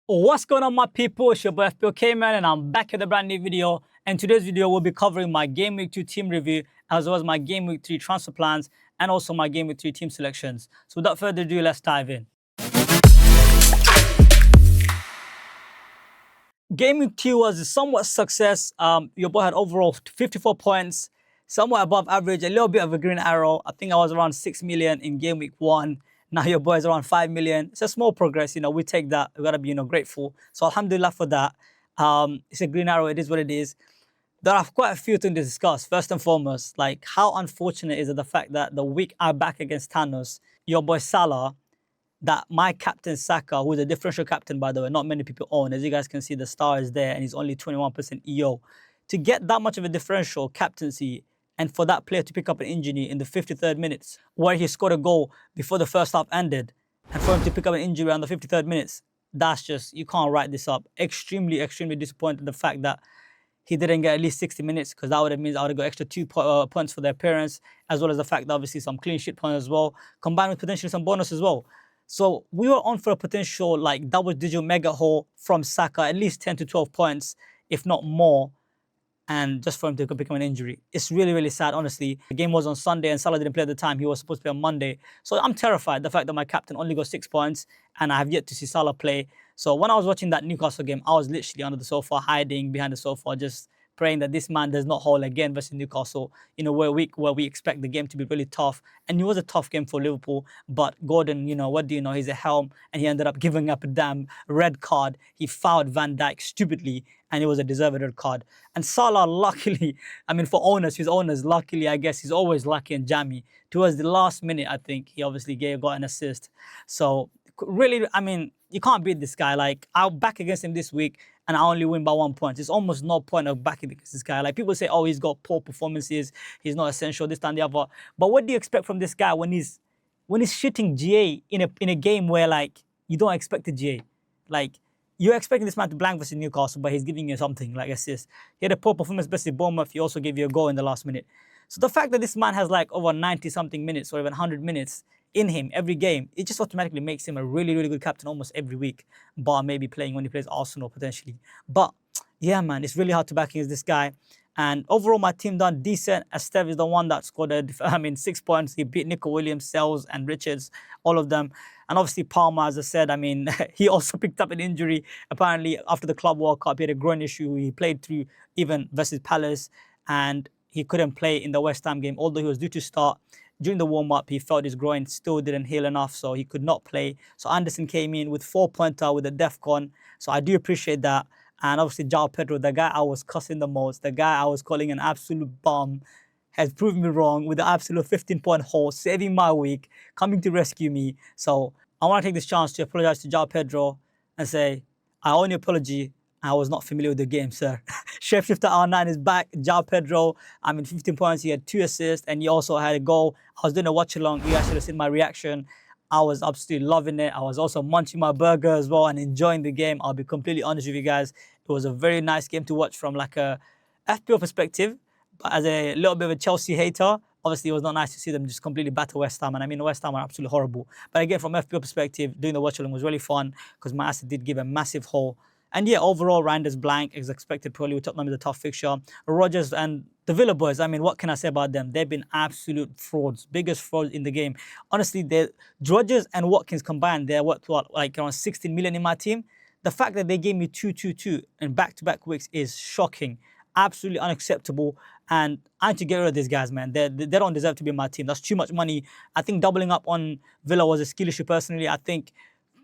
What's going on, my people? It's your boy Kayman, and I'm back with a brand new video. And today's video we'll be covering my Game Week 2 team review, as well as my Game Week 3 transfer plans, and also my Game Week 3 team selections. So without further ado, let's dive in. Game Week 2 was a somewhat success. Your boy had overall 54 points, somewhat above average, a little bit of a green arrow. I think I was around 6 million in Game Week 1. Now your boy is around 5 million. It's a small progress, we take that. We gotta be, grateful. So alhamdulillah for that. It's a green arrow. It is what it is. There are quite a few things to discuss. First and foremost, like how unfortunate is it the fact that the week I back against Thanos, your boy Salah, that my captain Saka, who is a differential captain, by the way, not many people own. As you guys can see, the star is there and he's only 21% EO. To get that much of a differential captaincy and for that player to pick up an injury in the 53rd minutes, where he scored a goal before the first half ended, and for him to pick up an injury around the 53rd minutes, that's just, you can't write this up. Extremely, extremely disappointed the fact that he didn't get at least 60 minutes, because that would have meant I would have got extra 2 points for the appearance, as well as the fact that obviously some clean sheet points as well, combined with potentially some bonus as well. So we were on for a potential like double-digit mega haul from Saka, at least 10 to 12 points, if not more, and just for him to become an injury. It's really, really sad, honestly. The game was on Sunday and Salah didn't play at the time. He was supposed to play on Monday. So I'm terrified, the fact that my captain only got 6 points and I have yet to see Salah play. So when I was watching that Newcastle game, I was literally under the sofa, hiding behind the sofa, just praying that this man does not haul again versus Newcastle, where we expect the game to be really tough. And it was a tough game for Liverpool, but Gordon, what do you know? He's a helm, and he ended up giving up a damn red card. He fouled Van Dijk stupidly, and it was a deserved red card. And Salah, luckily, for his owners, luckily, I guess he's always lucky and jammy. Towards the last minute, I think, he obviously got an assist. So really, you can't beat this guy. Like, I'll back against him this week and I only win by 1 point. It's almost no point of backing against this guy. Like, people say, oh, he's got poor performances, he's not essential, this, that, and the other. But what do you expect from this guy when he's shitting GA in a game where, like, you don't expect the GA? Like, you're expecting this man to blank versus Newcastle, but he's giving you something like assist. He had a poor performance versus Bournemouth. He also gave you a goal in the last minute. So the fact that this man has like over 90-something minutes or even 100 minutes in him every game, it just automatically makes him a really, really good captain almost every week, bar maybe playing when he plays Arsenal potentially. But yeah, man, it's really hard to back against this guy. And overall, my team done decent. Esteve is the one that scored 6 points. He beat Nico Williams, Sells, and Richards, all of them. And obviously, Palmer, as I said, he also picked up an injury. Apparently, after the Club World Cup, he had a groin issue. He played through even versus Palace, and he couldn't play in the West Ham game, although he was due to start. During the warm-up, he felt his groin still didn't heal enough, so he could not play. So Anderson came in with 4-pointer with a DEFCON. So I do appreciate that. And obviously, João Pedro, the guy I was cussing the most, the guy I was calling an absolute bum, has proven me wrong with the absolute 15-point haul, saving my week, coming to rescue me. So I want to take this chance to apologize to João Pedro and say, I owe you an apology. I was not familiar with the game, sir. Chef Shifter R9 is back. João Pedro, 15 points. He had 2 assists, and he also had a goal. I was doing a watch-along. You guys should have seen my reaction. I was absolutely loving it. I was also munching my burger as well and enjoying the game. I'll be completely honest with you guys. It was a very nice game to watch from like a FPL perspective. But as a little bit of a Chelsea hater, obviously it was not nice to see them just completely batter West Ham. And West Ham are absolutely horrible. But again, from FPL perspective, doing the watch-along was really fun because my asset did give a massive haul. And yeah, overall, Randers blank as expected, probably with Tottenham is a tough fixture. Rodgers and the Villa boys, what can I say about them? They've been absolute frauds, biggest frauds in the game. Honestly, Rodgers and Watkins combined, they're like around 16 million in my team. The fact that they gave me 2-2-2 in back-to-back weeks is shocking, absolutely unacceptable. And I need to get rid of these guys, man. They don't deserve to be in my team. That's too much money. I think doubling up on Villa was a skill issue personally. I think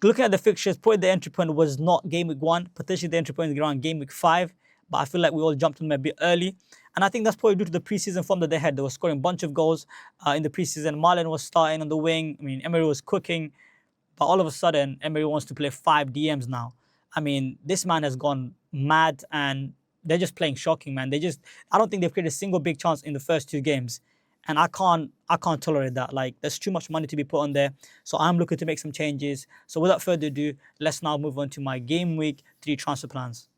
looking at the fixtures, probably the entry point was not game week 1. Potentially the entry point is around game week 5. But I feel like we all jumped on them a bit early. And I think that's probably due to the preseason form that they had. They were scoring a bunch of goals in the preseason. Marlon was starting on the wing. Emery was cooking. But all of a sudden, Emery wants to play 5 DMs now. This man has gone mad and they're just playing shocking, man. I don't think they've created a single big chance in the first 2 games. And I can't tolerate that. Like, there's too much money to be put on there. So I'm looking to make some changes. So without further ado, let's now move on to my Game Week 3 transfer plans.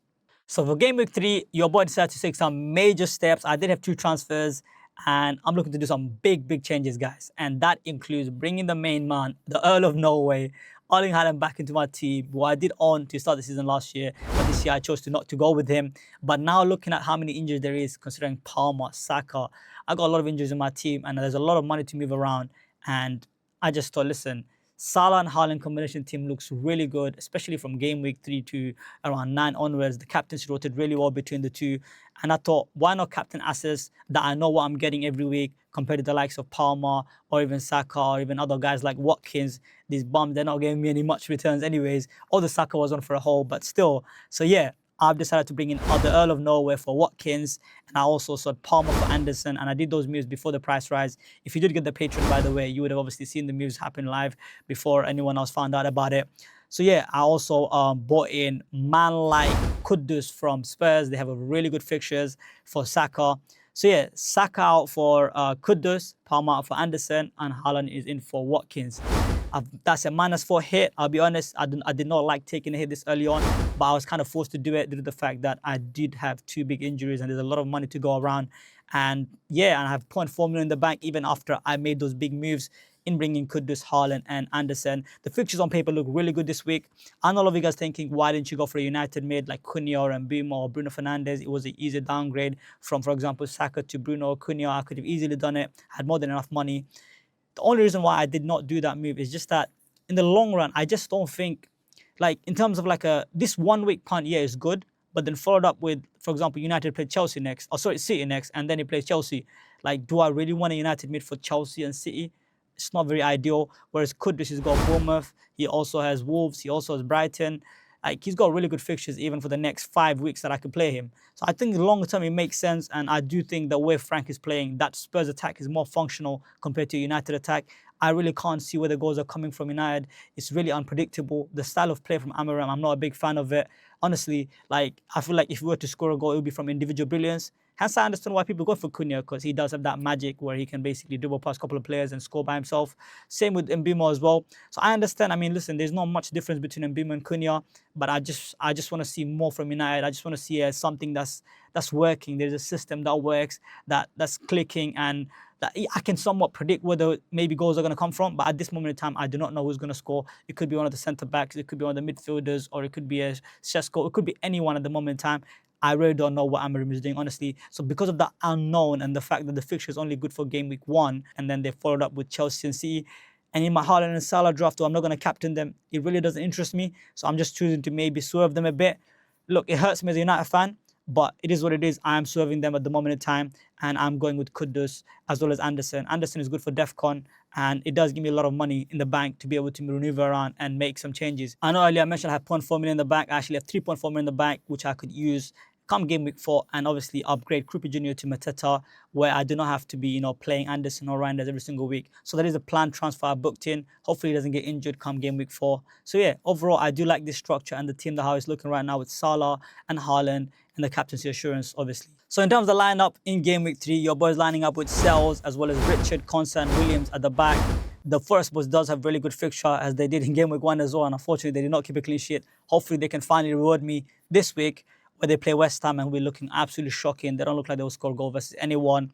So for Game Week 3, your boy decided to take some major steps. I did have 2 transfers, and I'm looking to do some big changes, guys. And that includes bringing the main man, the Earl of Norway, Erling Haaland back into my team, who I did own to start the season last year, but this year I chose to not to go with him. But now looking at how many injuries there is, considering Palmer, Saka, I got a lot of injuries in my team, and there's a lot of money to move around. And I just thought, listen, Salah and Haaland combination team looks really good, especially from game week 3 to around 9 onwards. The captaincy rotated really well between the two. And I thought, why not captain assets that I know what I'm getting every week compared to the likes of Palmer or even Saka or even other guys like Watkins. These bums, they're not giving me any much returns anyways. All the Saka was on for a hole, but still. So yeah, I've decided to bring in the Earl of Nowhere for Watkins, and I also sold Palmer for Anderson, and I did those moves before the price rise. If you did get the Patreon, by the way, you would have obviously seen the moves happen live before anyone else found out about it. So yeah, I also bought in man like Kudus from Spurs. They have a really good fixtures for Saka. So yeah, Saka out for Kudus, Palmer out for Anderson, and Haaland is in for Watkins. That's a -4 hit. I'll be honest, I did not like taking a hit this early on, but I was kind of forced to do it due to the fact that I did have 2 big injuries and there's a lot of money to go around. And yeah, and I have 0.4 million in the bank even after I made those big moves in bringing Kudus, Haaland, and Anderson. The fixtures on paper look really good this week. I know a lot of you guys thinking, why didn't you go for a United mid like Cunha or Mbeumo or Bruno Fernandes? It was an easy downgrade from, for example, Saka to Bruno or Cunha. I could have easily done it, had more than enough money. The only reason why I did not do that move is just that in the long run, I just don't think, like, in terms of like this 1 week punt, yeah, is good, but then followed up with, for example, United played Chelsea next, City next, and then he plays Chelsea. Like, do I really want a United mid for Chelsea and City? It's not very ideal. Whereas Kudus has got Bournemouth, he also has Wolves, he also has Brighton. Like, he's got really good fixtures even for the next 5 weeks that I could play him. So I think long term it makes sense, and I do think the way Frank is playing, that Spurs attack is more functional compared to United attack. I really can't see where the goals are coming from United. It's really unpredictable. The style of play from Amaram, I'm not a big fan of it. Honestly, like, I feel like if we were to score a goal, it would be from individual brilliance. Hence, I understand why people go for Cunha, because he does have that magic where he can basically dribble past a couple of players and score by himself. Same with Mbeumo as well. So I understand. I mean, listen, there's not much difference between Mbeumo and Cunha, but I just want to see more from United. I just want to see something that's working. There's a system that works, that's clicking, and that I can somewhat predict whether maybe goals are going to come from. But at this moment in time, I do not know who's going to score. It could be one of the centre-backs, it could be one of the midfielders, or it could be a Sesko. It could be anyone at the moment in time. I really don't know what Amarim is doing, honestly. So because of that unknown and the fact that the fixture is only good for game week 1, and then they followed up with Chelsea and City, and in my Haaland and Salah draft, I'm not going to captain them, it really doesn't interest me. So I'm just choosing to maybe swerve them a bit. Look, it hurts me as a United fan, but it is what it is. I am swerving them at the moment in time, and I'm going with Kudus as well as Anderson. Anderson is good for DEFCON, and it does give me a lot of money in the bank to be able to maneuver around and make some changes. I know earlier I mentioned I have 0.4 million in the bank. I actually have 3.4 million in the bank, which I could use come game week 4 and obviously upgrade Krupi Jr. to Mateta, where I do not have to be, playing Anderson or Reinders every single week. So that is a planned transfer I booked in. Hopefully he doesn't get injured come game week 4. So yeah, overall, I do like this structure and the team, how it's looking right now with Salah and Haaland and the captaincy assurance, obviously. So in terms of the lineup in game week 3, your boys lining up with Sells as well as Richard, Konsa and Williams at the back. The Forest Boys does have really good fixture as they did in game week 1 as well, and unfortunately they did not keep a clean sheet. Hopefully they can finally reward me this week, where they play West Ham and we're looking absolutely shocking. They don't look like they will score a goal versus anyone.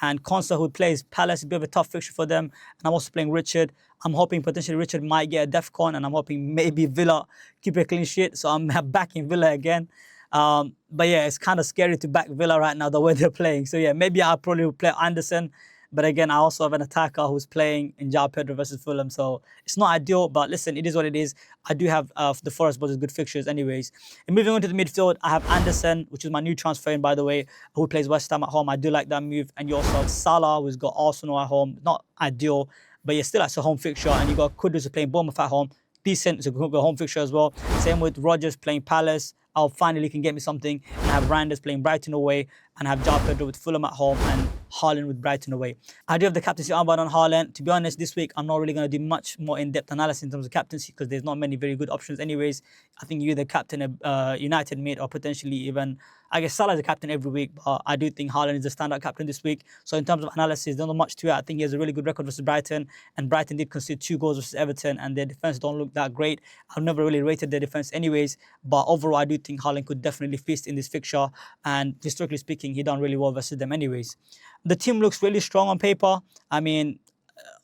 And Konsa, who plays Palace, a bit of a tough fixture for them. And I'm also playing Richard. I'm hoping potentially Richard might get a DEFCON, and I'm hoping maybe Villa keep a clean sheet. So I'm backing Villa again. But yeah, it's kind of scary to back Villa right now, the way they're playing. So yeah, maybe I'll probably play Anderson. But again, I also have an attacker who's playing in João Pedro versus Fulham. So it's not ideal, but listen, it is what it is. I do have the Forest Boys good fixtures anyways. And moving on to the midfield, I have Anderson, which is my new transfer in, by the way, who plays West Ham at home. I do like that move. And you also have Salah, who's got Arsenal at home. Not ideal, but yeah, still that's a home fixture. And you got Kudus who's playing Bournemouth at home. Decent, it's a good home fixture as well. Same with Rodgers playing Palace. I'll finally can get me something. And I have Reinders playing Brighton away, and I have João Pedro with Fulham at home and Haaland with Brighton away. I do have the captaincy armband on Haaland. To be honest, this week I'm not really going to do much more in-depth analysis in terms of captaincy because there's not many very good options anyways. I think you either captain a United mid or potentially even, I guess Salah is a captain every week, but I do think Haaland is the standout captain this week. So in terms of analysis, there's not much to it. I think he has a really good record versus Brighton, and Brighton did concede 2 goals versus Everton, and their defense don't look that great. I've never really rated their defense anyways, but overall I do think Haaland could definitely feast in this fixture, and historically speaking, he done really well versus them anyways. The team looks really strong on paper. I mean,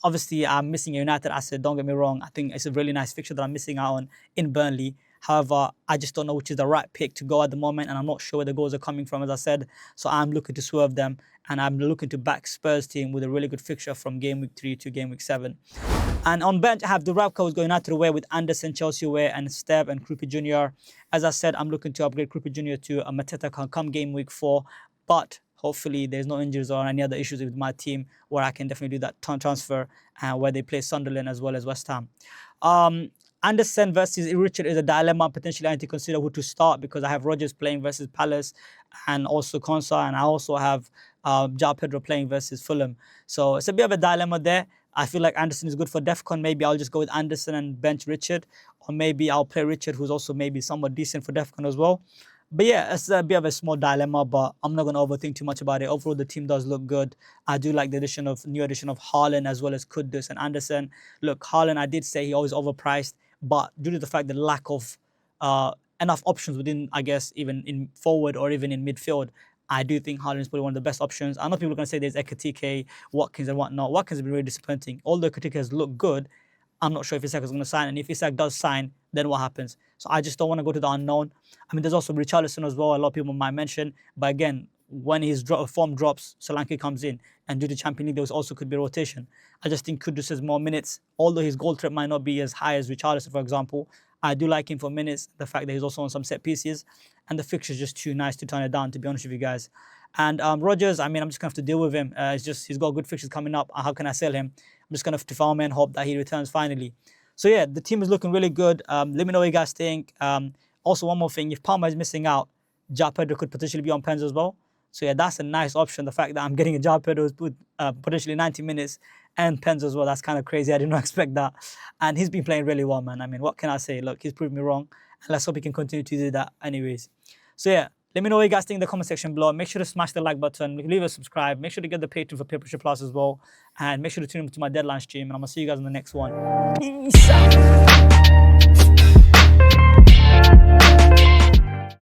obviously, I'm missing a United asset. Don't get me wrong. I think it's a really nice fixture that I'm missing out on in Burnley. However, I just don't know which is the right pick to go at the moment, and I'm not sure where the goals are coming from, as I said. So I'm looking to swerve them, and I'm looking to back Spurs team with a really good fixture from game week 3 to game week 7. And on bench, I have Dubravka, who's going out to the way with Anderson, Chelsea away, and Steb and Krupi Jr. As I said, I'm looking to upgrade Krupi Jr. to a Mateta come game week 4, but hopefully there's no injuries or any other issues with my team where I can definitely do that transfer where they play Sunderland as well as West Ham. Anderson versus Richard is a dilemma. Potentially I need to consider who to start because I have Rodgers playing versus Palace and also Konsa, and I also have João Pedro playing versus Fulham. So it's a bit of a dilemma there. I feel like Anderson is good for DEFCON. Maybe I'll just go with Anderson and bench Richard, or maybe I'll play Richard, who's also maybe somewhat decent for DEFCON as well. But yeah, it's a bit of a small dilemma, but I'm not going to overthink too much about it. Overall, the team does look good. I do like the new addition of Haaland as well as Kudus and Anderson. Look, Haaland, I did say he always overpriced, but due to the fact the lack of enough options within, I guess, even in forward or even in midfield, I do think Haaland is probably one of the best options. I know people are going to say there's Ekatike, Watkins and whatnot. Watkins has been really disappointing. Although Ekatike has looked good, I'm not sure if Isak is going to sign. And if Isak does sign, then what happens? So I just don't want to go to the unknown. I mean, there's also Richarlison as well. A lot of people might mention. But again, when his form drops, Solanke comes in. And due to Champions League, there also could be rotation. I just think Kudus has more minutes. Although his goal threat might not be as high as Richarlison, for example, I do like him for minutes. The fact that he's also on some set pieces. And the fixture is just too nice to turn it down, to be honest with you guys. And Rodgers, I mean, I'm just going to have to deal with him. He's got good fixtures coming up. How can I sell him? I'm just going to have to farm and hope that he returns finally. So yeah, the team is looking really good. Let me know what you guys think. Also, one more thing. If Palmer is missing out, João Pedro could potentially be on pens as well. So yeah, that's a nice option. The fact that I'm getting a João Pedro with potentially 90 minutes and pens as well, that's kind of crazy. I did not expect that. And he's been playing really well, man. I mean, what can I say? Look, he's proved me wrong. And let's hope he can continue to do that anyways. So yeah, let me know what you guys think in the comment section below. Make sure to smash the like button, leave a subscribe. Make sure to get the Patreon for Peer Plus as well. And make sure to tune in to my deadline stream. And I'm going to see you guys in the next one. Peace out.